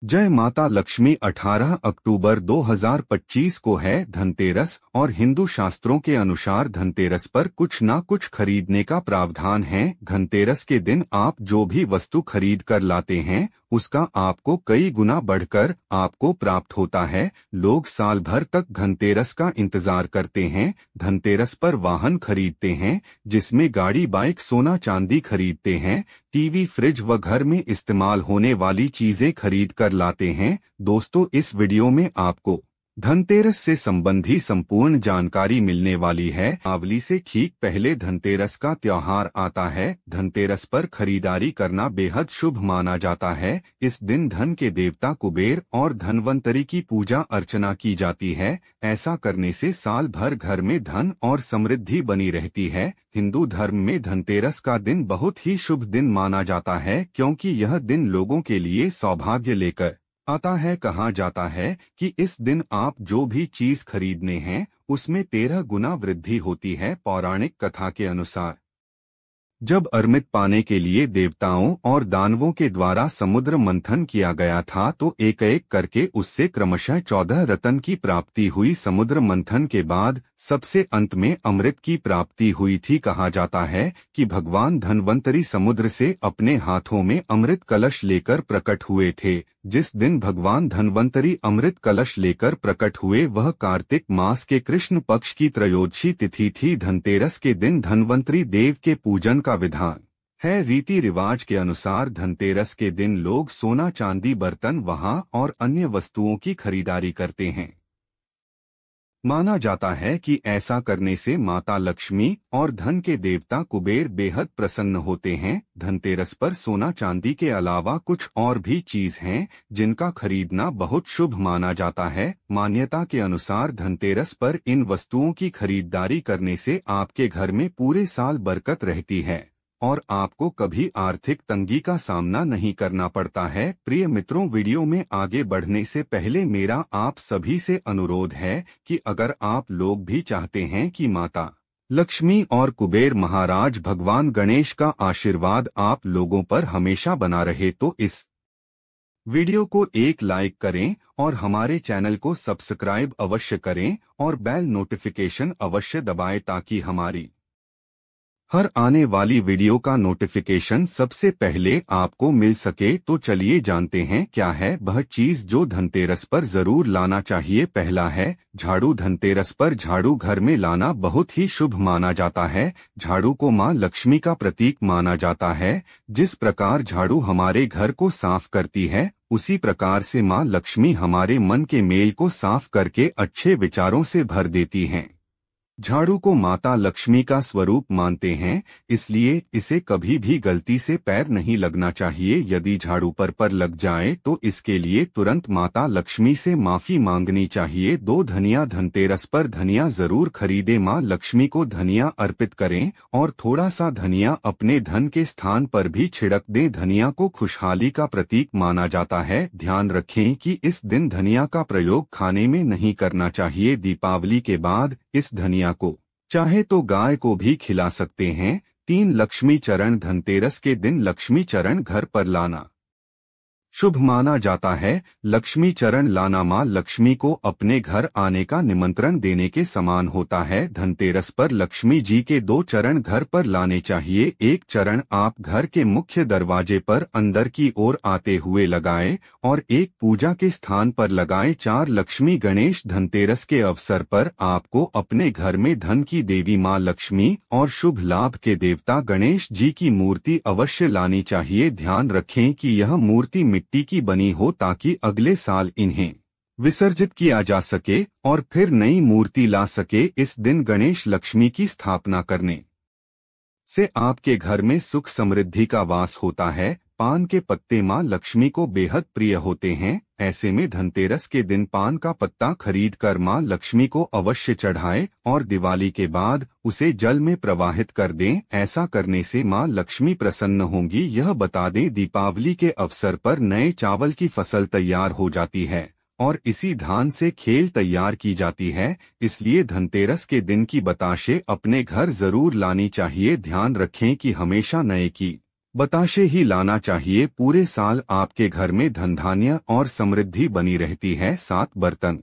जय माता लक्ष्मी। 18 अक्टूबर 2025 को है धनतेरस और हिंदू शास्त्रों के अनुसार धनतेरस पर कुछ ना कुछ खरीदने का प्रावधान है। धनतेरस के दिन आप जो भी वस्तु खरीद कर लाते हैं उसका आपको कई गुना बढ़कर आपको प्राप्त होता है। लोग साल भर तक धनतेरस का इंतजार करते हैं। धनतेरस पर वाहन खरीदते हैं जिसमें गाड़ी, बाइक, सोना, चांदी खरीदते हैं। टीवी, फ्रिज व घर में इस्तेमाल होने वाली चीजें खरीद कर लाते हैं। दोस्तों, इस वीडियो में आपको धनतेरस से संबंधी संपूर्ण जानकारी मिलने वाली है। दीपावली से ठीक पहले धनतेरस का त्योहार आता है। धनतेरस पर खरीदारी करना बेहद शुभ माना जाता है। इस दिन धन के देवता कुबेर और धनवंतरी की पूजा अर्चना की जाती है। ऐसा करने से साल भर घर में धन और समृद्धि बनी रहती है। हिंदू धर्म में धनतेरस का दिन बहुत ही शुभ दिन माना जाता है क्योंकि यह दिन लोगों के लिए सौभाग्य लेकर आता है। कहा जाता है कि इस दिन आप जो भी चीज खरीदने हैं उसमें 13 गुना वृद्धि होती है। पौराणिक कथा के अनुसार जब अमृत पाने के लिए देवताओं और दानवों के द्वारा समुद्र मंथन किया गया था तो एक एक करके उससे क्रमशः 14 रत्न की प्राप्ति हुई। समुद्र मंथन के बाद सबसे अंत में अमृत की प्राप्ति हुई थी। कहा जाता है कि भगवान धनवंतरी समुद्र से अपने हाथों में अमृत कलश लेकर प्रकट हुए थे। जिस दिन भगवान धनवंतरी अमृत कलश लेकर प्रकट हुए वह कार्तिक मास के कृष्ण पक्ष की त्रयोदशी तिथि थी। धनतेरस के दिन धनवंतरी देव के पूजन का विधान है। रीति रिवाज के अनुसार धनतेरस के दिन लोग सोना, चांदी, बर्तन, वहां और अन्य वस्तुओं की खरीदारी करते हैं। माना जाता है कि ऐसा करने से माता लक्ष्मी और धन के देवता कुबेर बेहद प्रसन्न होते हैं। धनतेरस पर सोना, चांदी के अलावा कुछ और भी चीज हैं जिनका खरीदना बहुत शुभ माना जाता है। मान्यता के अनुसार धनतेरस पर इन वस्तुओं की खरीदारी करने से आपके घर में पूरे साल बरकत रहती है और आपको कभी आर्थिक तंगी का सामना नहीं करना पड़ता है। प्रिय मित्रों, वीडियो में आगे बढ़ने से पहले मेरा आप सभी से अनुरोध है कि अगर आप लोग भी चाहते हैं कि माता लक्ष्मी और कुबेर महाराज भगवान गणेश का आशीर्वाद आप लोगों पर हमेशा बना रहे तो इस वीडियो को एक लाइक करें और हमारे चैनल को सब्सक्राइब अवश्य करें और बेल नोटिफिकेशन अवश्य दबाएं ताकि हमारी हर आने वाली वीडियो का नोटिफिकेशन सबसे पहले आपको मिल सके। तो चलिए जानते हैं क्या है वह चीज जो धनतेरस पर जरूर लाना चाहिए। पहला है झाड़ू। धनतेरस पर झाड़ू घर में लाना बहुत ही शुभ माना जाता है। झाड़ू को मां लक्ष्मी का प्रतीक माना जाता है। जिस प्रकार झाड़ू हमारे घर को साफ करती है उसी प्रकार से मां लक्ष्मी हमारे मन के मेल को साफ करके अच्छे विचारों से भर देती हैं। झाड़ू को माता लक्ष्मी का स्वरूप मानते हैं, इसलिए इसे कभी भी गलती से पैर नहीं लगना चाहिए। यदि झाड़ू पर लग जाए तो इसके लिए तुरंत माता लक्ष्मी से माफी मांगनी चाहिए। 2 धनिया। धनतेरस पर धनिया जरूर खरीदे। मां लक्ष्मी को धनिया अर्पित करें और थोड़ा सा धनिया अपने धन के स्थान पर भी छिड़क दें। धनिया को खुशहाली का प्रतीक माना जाता है। ध्यान रखें कि इस दिन धनिया का प्रयोग खाने में नहीं करना चाहिए। दीपावली के बाद इस धनिया को चाहे तो गाय को भी खिला सकते हैं। 3 लक्ष्मी चरण। धनतेरस के दिन लक्ष्मी चरण घर पर लाना शुभ माना जाता है। लक्ष्मी चरण लाना मां लक्ष्मी को अपने घर आने का निमंत्रण देने के समान होता है। धनतेरस पर लक्ष्मी जी के 2 चरण घर पर लाने चाहिए। एक चरण आप घर के मुख्य दरवाजे पर अंदर की ओर आते हुए लगाएं और एक पूजा के स्थान पर लगाएं। 4 लक्ष्मी गणेश। धनतेरस के अवसर पर आपको अपने घर में धन की देवी मां लक्ष्मी और शुभ लाभ के देवता गणेश जी की मूर्ति अवश्य लानी चाहिए। ध्यान रखें कि यह मूर्ति मिट्टी की बनी हो ताकि अगले साल इन्हें विसर्जित किया जा सके और फिर नई मूर्ति ला सके। इस दिन गणेश लक्ष्मी की स्थापना करने से आपके घर में सुख समृद्धि का वास होता है। पान के पत्ते मां लक्ष्मी को बेहद प्रिय होते हैं। ऐसे में धनतेरस के दिन पान का पत्ता खरीद कर मां लक्ष्मी को अवश्य चढ़ाएं और दिवाली के बाद उसे जल में प्रवाहित कर दें। ऐसा करने से मां लक्ष्मी प्रसन्न होंगी। यह बता दें, दीपावली के अवसर पर नए चावल की फसल तैयार हो जाती है और इसी धान से खेल तैयार की जाती है। इसलिए धनतेरस के दिन की बताशे अपने घर जरूर लानी चाहिए। ध्यान रखें कि हमेशा नए की बताशे ही लाना चाहिए। पूरे साल आपके घर में धन धान्य और समृद्धि बनी रहती है। 7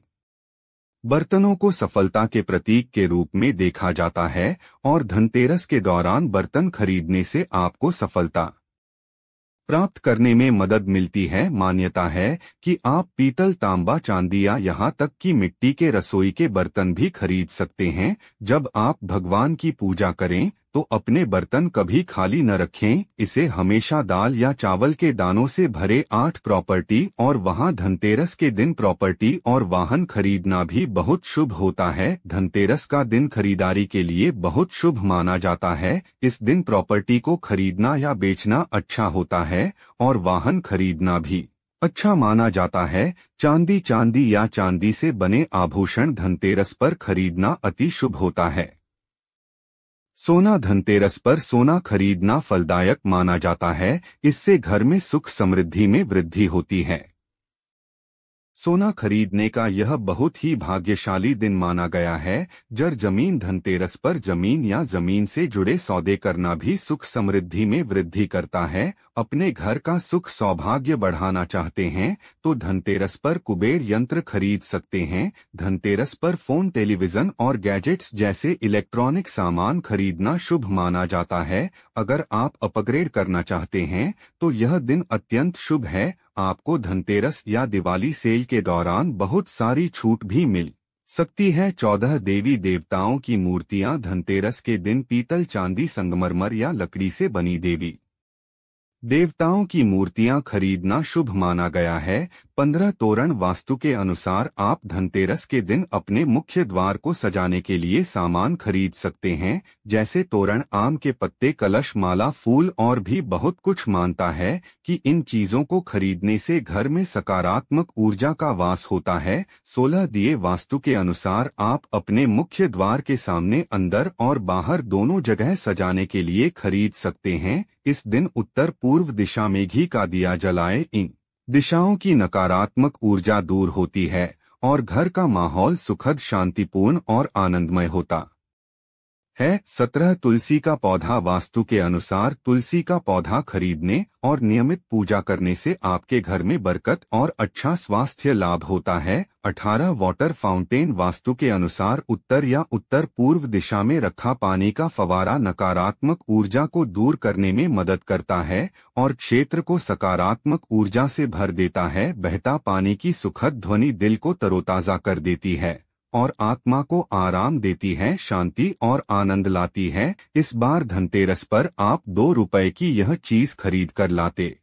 बर्तनों को सफलता के प्रतीक के रूप में देखा जाता है और धनतेरस के दौरान बर्तन खरीदने से आपको सफलता प्राप्त करने में मदद मिलती है। मान्यता है कि आप पीतल, तांबा, चांदी या यहाँ तक कि मिट्टी के रसोई के बर्तन भी खरीद सकते हैं। जब आप भगवान की पूजा करें तो अपने बर्तन कभी खाली न रखें। इसे हमेशा दाल या चावल के दानों से भरे 8 प्रॉपर्टी और वहां धनतेरस के दिन प्रॉपर्टी और वाहन खरीदना भी बहुत शुभ होता है। धनतेरस का दिन खरीदारी के लिए बहुत शुभ माना जाता है। इस दिन प्रॉपर्टी को खरीदना या बेचना अच्छा होता है और वाहन खरीदना भी अच्छा माना जाता है। चांदी या चांदी से बने आभूषण धनतेरस पर खरीदना अति शुभ होता है। सोना, धनतेरस पर सोना खरीदना फलदायक माना जाता है। इससे घर में सुख समृद्धि में वृद्धि होती है। सोना खरीदने का यह बहुत ही भाग्यशाली दिन माना गया है। जमीन, धनतेरस पर जमीन या जमीन से जुड़े सौदे करना भी सुख समृद्धि में वृद्धि करता है। अपने घर का सुख सौभाग्य बढ़ाना चाहते हैं तो धनतेरस पर कुबेर यंत्र खरीद सकते हैं। धनतेरस पर फोन, टेलीविजन और गैजेट्स जैसे इलेक्ट्रॉनिक सामान खरीदना शुभ माना जाता है। अगर आप अपग्रेड करना चाहते हैं तो यह दिन अत्यंत शुभ है। आपको धनतेरस या दिवाली सेल के दौरान बहुत सारी छूट भी मिल सकती है। 14 देवी देवताओं की मूर्तियां धनतेरस के दिन पीतल, चांदी, संगमरमर या लकड़ी से बनी देवी देवताओं की मूर्तियां खरीदना शुभ माना गया है। 15 तोरण वास्तु के अनुसार आप धनतेरस के दिन अपने मुख्य द्वार को सजाने के लिए सामान खरीद सकते हैं, जैसे तोरण, आम के पत्ते, कलश, माला, फूल और भी बहुत कुछ। मानता है कि इन चीजों को खरीदने से घर में सकारात्मक ऊर्जा का वास होता है। 16 दिए वास्तु के अनुसार आप अपने मुख्य द्वार के सामने, अंदर और बाहर दोनों जगह सजाने के लिए खरीद सकते हैं। इस दिन उत्तर पूर्व दिशा में घी का दिया जलाए। इन दिशाओं की नकारात्मक ऊर्जा दूर होती है और घर का माहौल सुखद, शांतिपूर्ण और आनंदमय होता है। 17 तुलसी का पौधा वास्तु के अनुसार तुलसी का पौधा खरीदने और नियमित पूजा करने से आपके घर में बरकत और अच्छा स्वास्थ्य लाभ होता है। 18 वाटर फाउंटेन वास्तु के अनुसार उत्तर या उत्तर पूर्व दिशा में रखा पानी का फवारा नकारात्मक ऊर्जा को दूर करने में मदद करता है और क्षेत्र को सकारात्मक ऊर्जा से भर देता है। बहता पानी की सुखद ध्वनि दिल को तरोताजा कर देती है और आत्मा को आराम देती है, शांति और आनंद लाती है। इस बार धनतेरस पर आप 2 रुपए की यह चीज खरीद कर लाते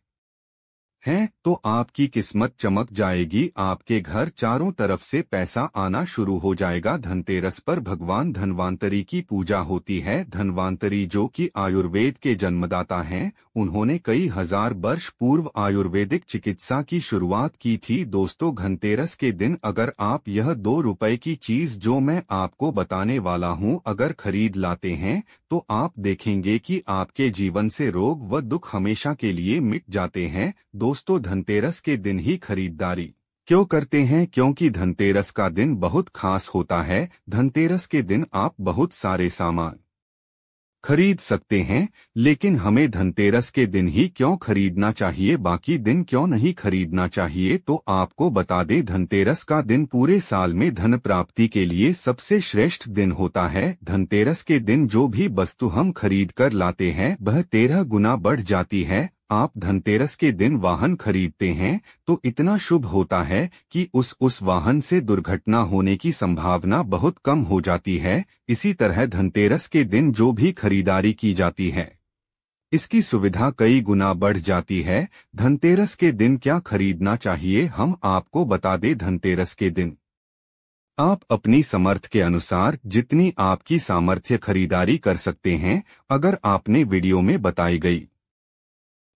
हैं तो आपकी किस्मत चमक जाएगी। आपके घर चारों तरफ से पैसा आना शुरू हो जाएगा। धनतेरस पर भगवान धन्वंतरी की पूजा होती है। धन्वंतरी जो कि आयुर्वेद के जन्मदाता हैं, उन्होंने कई हजार वर्ष पूर्व आयुर्वेदिक चिकित्सा की शुरुआत की थी। दोस्तों, धनतेरस के दिन अगर आप यह 2 रुपए की चीज जो मैं आपको बताने वाला हूं अगर खरीद लाते हैं तो आप देखेंगे कि आपके जीवन से रोग व दुख हमेशा के लिए मिट जाते हैं। दोस्तों, धनतेरस के दिन ही खरीदारी क्यों करते हैं? क्योंकि धनतेरस का दिन बहुत खास होता है। धनतेरस के दिन आप बहुत सारे सामान खरीद सकते हैं, लेकिन हमें धनतेरस के दिन ही क्यों खरीदना चाहिए, बाकी दिन क्यों नहीं खरीदना चाहिए? तो आपको बता दें, धनतेरस का दिन पूरे साल में धन प्राप्ति के लिए सबसे श्रेष्ठ दिन होता है। धनतेरस के दिन जो भी वस्तु हम खरीद कर लाते हैं वह 13 गुना बढ़ जाती है। आप धनतेरस के दिन वाहन खरीदते हैं तो इतना शुभ होता है कि उस वाहन से दुर्घटना होने की संभावना बहुत कम हो जाती है। इसी तरह धनतेरस के दिन जो भी खरीदारी की जाती है इसकी सुविधा कई गुना बढ़ जाती है। धनतेरस के दिन क्या खरीदना चाहिए, हम आपको बता दें। धनतेरस के दिन आप अपनी समर्थ के अनुसार जितनी आपकी सामर्थ्य खरीदारी कर सकते हैं। अगर आपने वीडियो में बताई गई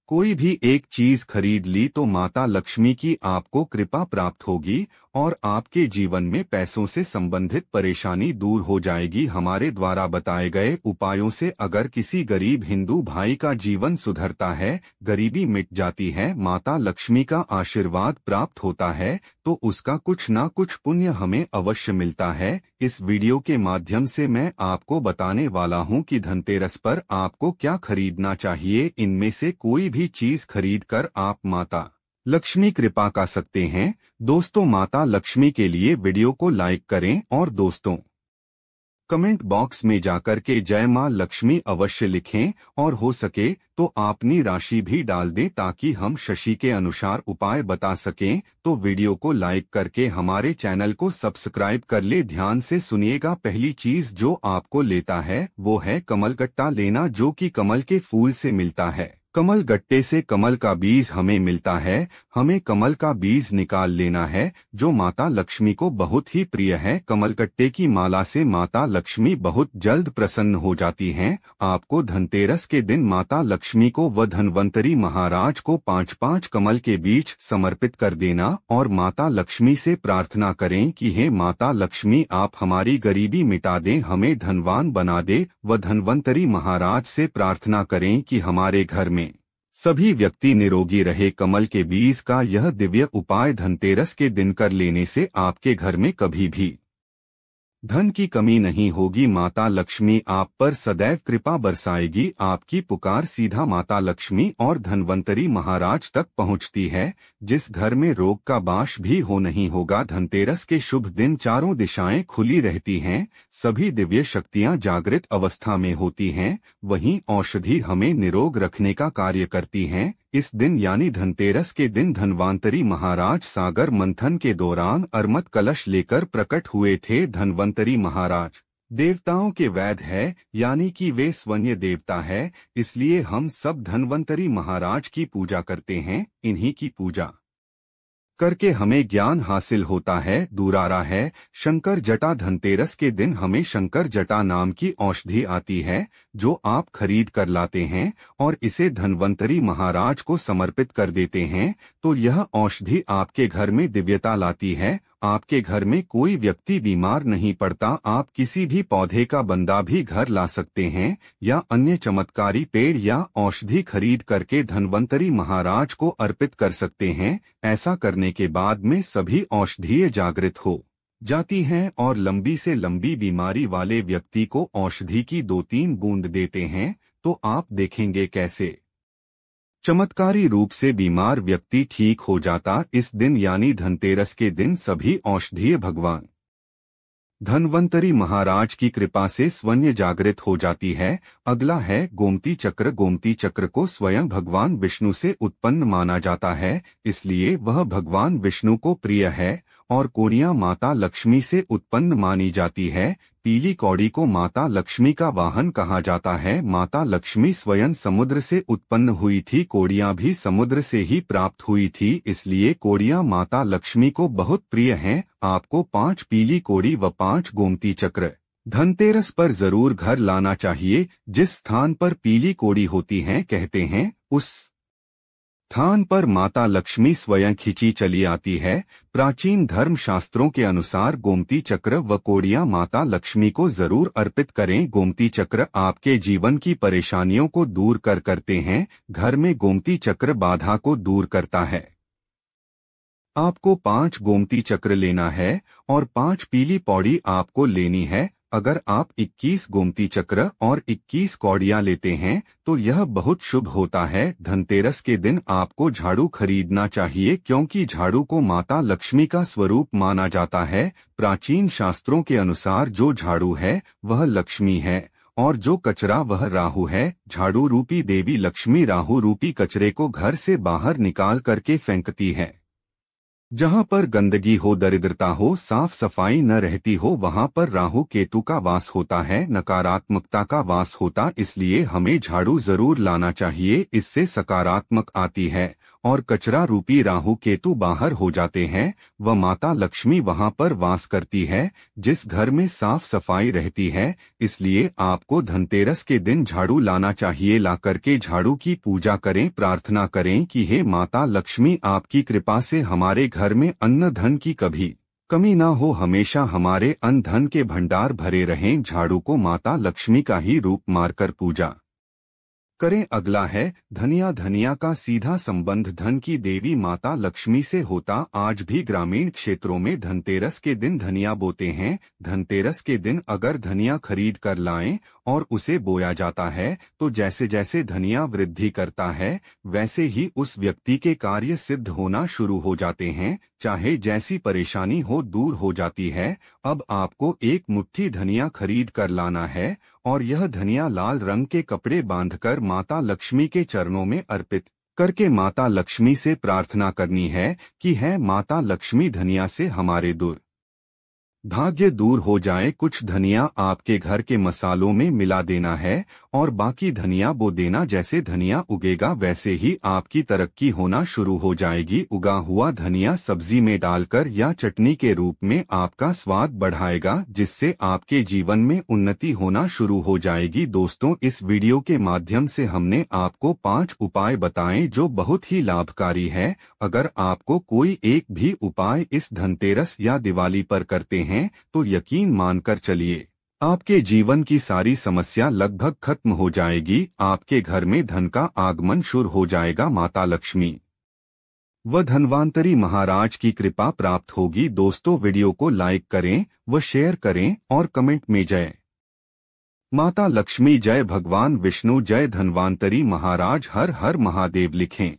कोई भी एक चीज खरीद ली तो माता लक्ष्मी की आपको कृपा प्राप्त होगी और आपके जीवन में पैसों से संबंधित परेशानी दूर हो जाएगी। हमारे द्वारा बताए गए उपायों से अगर किसी गरीब हिंदू भाई का जीवन सुधरता है, गरीबी मिट जाती है, माता लक्ष्मी का आशीर्वाद प्राप्त होता है, तो उसका कुछ ना कुछ पुण्य हमें अवश्य मिलता है। इस वीडियो के माध्यम से मैं आपको बताने वाला हूं कि धनतेरस पर आपको क्या खरीदना चाहिए। इनमें से कोई भी चीज खरीद कर आप माता लक्ष्मी कृपा का सकते हैं। दोस्तों, माता लक्ष्मी के लिए वीडियो को लाइक करें और दोस्तों कमेंट बॉक्स में जाकर के जय मां लक्ष्मी अवश्य लिखें और हो सके तो अपनी राशि भी डाल दें ताकि हम शशि के अनुसार उपाय बता सकें। तो वीडियो को लाइक करके हमारे चैनल को सब्सक्राइब कर ले। ध्यान से सुनिएगा। पहली चीज जो आपको लेता है वो है कमल गट्टा लेना, जो कि कमल के फूल से मिलता है। कमल गट्टे से कमल का बीज हमें मिलता है। हमें कमल का बीज निकाल लेना है, जो माता लक्ष्मी को बहुत ही प्रिय है। कमल गट्टे की माला से माता लक्ष्मी बहुत जल्द प्रसन्न हो जाती हैं। आपको धनतेरस के दिन माता लक्ष्मी को व धन्वंतरी महाराज को 5-5 कमल के बीज समर्पित कर देना और माता लक्ष्मी से प्रार्थना करें कि हे माता लक्ष्मी, आप हमारी गरीबी मिटा दें, हमें धनवान बना दे। व धन्वंतरी महाराज से प्रार्थना करें कि हमारे घर में सभी व्यक्ति निरोगी रहे। कमल के बीज का यह दिव्य उपाय धनतेरस के दिन कर लेने से आपके घर में कभी भी धन की कमी नहीं होगी। माता लक्ष्मी आप पर सदैव कृपा बरसाएगी। आपकी पुकार सीधा माता लक्ष्मी और धन्वंतरी महाराज तक पहुंचती है। जिस घर में रोग का बाश भी हो नहीं होगा। धनतेरस के शुभ दिन चारों दिशाएं खुली रहती हैं, सभी दिव्य शक्तियां जागृत अवस्था में होती हैं। वहीं औषधि हमें निरोग रखने का कार्य करती हैं। इस दिन यानी धनतेरस के दिन धन्वंतरी महाराज सागर मंथन के दौरान अमृत कलश लेकर प्रकट हुए थे। धन्वंतरी महाराज देवताओं के वैद्य है, यानी कि वे स्वयं देवता है। इसलिए हम सब धन्वंतरी महाराज की पूजा करते हैं। इन्हीं की पूजा करके हमें ज्ञान हासिल होता है। दूरारा है शंकर जटा। धनतेरस के दिन हमें शंकर जटा नाम की औषधि आती है, जो आप खरीद कर लाते हैं और इसे धन्वंतरी महाराज को समर्पित कर देते हैं। तो यह औषधि आपके घर में दिव्यता लाती है। आपके घर में कोई व्यक्ति बीमार नहीं पड़ता। आप किसी भी पौधे का बंदा भी घर ला सकते हैं या अन्य चमत्कारी पेड़ या औषधि खरीद करके धन्वंतरी महाराज को अर्पित कर सकते हैं। ऐसा करने के बाद में सभी औषधियां जागृत हो जाती हैं और लंबी से लंबी बीमारी वाले व्यक्ति को औषधि की 2-3 बूंद देते हैं। तो आप देखेंगे कैसे चमत्कारी रूप से बीमार व्यक्ति ठीक हो जाता। इस दिन यानी धनतेरस के दिन सभी औषधीय भगवान धन्वंतरी महाराज की कृपा से स्वयं जागृत हो जाती है। अगला है गोमती चक्र। गोमती चक्र को स्वयं भगवान विष्णु से उत्पन्न माना जाता है, इसलिए वह भगवान विष्णु को प्रिय है। और कौड़ियां माता लक्ष्मी से उत्पन्न मानी जाती है। पीली कौड़ी को माता लक्ष्मी का वाहन कहा जाता है। माता लक्ष्मी स्वयं समुद्र से उत्पन्न हुई थी, कौड़ियां भी समुद्र से ही प्राप्त हुई थी, इसलिए कौड़ियां माता लक्ष्मी को बहुत प्रिय हैं। आपको 5 पीली कौड़ी व 5 गोमती चक्र धनतेरस पर जरूर घर लाना चाहिए। जिस स्थान पर पीली कौड़ी होती हैं, कहते हैं उस स्थान पर माता लक्ष्मी स्वयं खिंची चली आती है। प्राचीन धर्म शास्त्रों के अनुसार गोमती चक्र व कौड़ियां माता लक्ष्मी को जरूर अर्पित करें। गोमती चक्र आपके जीवन की परेशानियों को दूर करते हैं। घर में गोमती चक्र बाधा को दूर करता है। आपको 5 गोमती चक्र लेना है और 5 पीली पौड़ी आपको लेनी है। अगर आप 21 गोमती चक्र और 21 कौड़ियां लेते हैं तो यह बहुत शुभ होता है। धनतेरस के दिन आपको झाड़ू खरीदना चाहिए, क्योंकि झाड़ू को माता लक्ष्मी का स्वरूप माना जाता है। प्राचीन शास्त्रों के अनुसार जो झाड़ू है वह लक्ष्मी है और जो कचरा वह राहु है। झाड़ू रूपी देवी लक्ष्मी राहु रूपी कचरे को घर से बाहर निकाल करके फेंकती है। जहाँ पर गंदगी हो, दरिद्रता हो, साफ सफाई न रहती हो, वहाँ पर राहु केतु का वास होता है, नकारात्मकता का वास होता। इसलिए हमें झाड़ू जरूर लाना चाहिए, इससे सकारात्मक आती है और कचरा रूपी राहु केतु बाहर हो जाते हैं व माता लक्ष्मी वहाँ पर वास करती है, जिस घर में साफ सफाई रहती है। इसलिए आपको धनतेरस के दिन झाड़ू लाना चाहिए। ला करके झाड़ू की पूजा करें, प्रार्थना करें कि हे माता लक्ष्मी, आपकी कृपा से हमारे घर में अन्न धन की कभी कमी ना हो, हमेशा हमारे अन्न धन के भंडार भरे रहें। झाड़ू को माता लक्ष्मी का ही रूप मारकर पूजा करें। अगला है धनिया। धनिया का सीधा संबंध धन की देवी माता लक्ष्मी से होता। आज भी ग्रामीण क्षेत्रों में धनतेरस के दिन धनिया बोते हैं। धनतेरस के दिन अगर धनिया खरीद कर लाएं और उसे बोया जाता है तो जैसे जैसे धनिया वृद्धि करता है वैसे ही उस व्यक्ति के कार्य सिद्ध होना शुरू हो जाते हैं। चाहे जैसी परेशानी हो दूर हो जाती है। अब आपको एक मुट्ठी धनिया खरीद कर लाना है और यह धनिया लाल रंग के कपड़े बांधकर माता लक्ष्मी के चरणों में अर्पित करके माता लक्ष्मी से प्रार्थना करनी है कि है माता लक्ष्मी धनिया से हमारे भाग्य दूर हो जाए। कुछ धनिया आपके घर के मसालों में मिला देना है और बाकी धनिया बो देना। जैसे धनिया उगेगा वैसे ही आपकी तरक्की होना शुरू हो जाएगी। उगा हुआ धनिया सब्जी में डालकर या चटनी के रूप में आपका स्वाद बढ़ाएगा, जिससे आपके जीवन में उन्नति होना शुरू हो जाएगी। दोस्तों, इस वीडियो के माध्यम से हमने आपको 5 उपाय बताए जो बहुत ही लाभकारी है। अगर आपको कोई एक भी उपाय इस धनतेरस या दिवाली पर करते हैं तो यकीन मानकर चलिए आपके जीवन की सारी समस्या लगभग खत्म हो जाएगी। आपके घर में धन का आगमन शुरू हो जाएगा। माता लक्ष्मी व धन्वंतरी महाराज की कृपा प्राप्त होगी। दोस्तों, वीडियो को लाइक करें व शेयर करें और कमेंट में जय माता लक्ष्मी, जय भगवान विष्णु, जय धन्वंतरी महाराज, हर हर महादेव लिखें।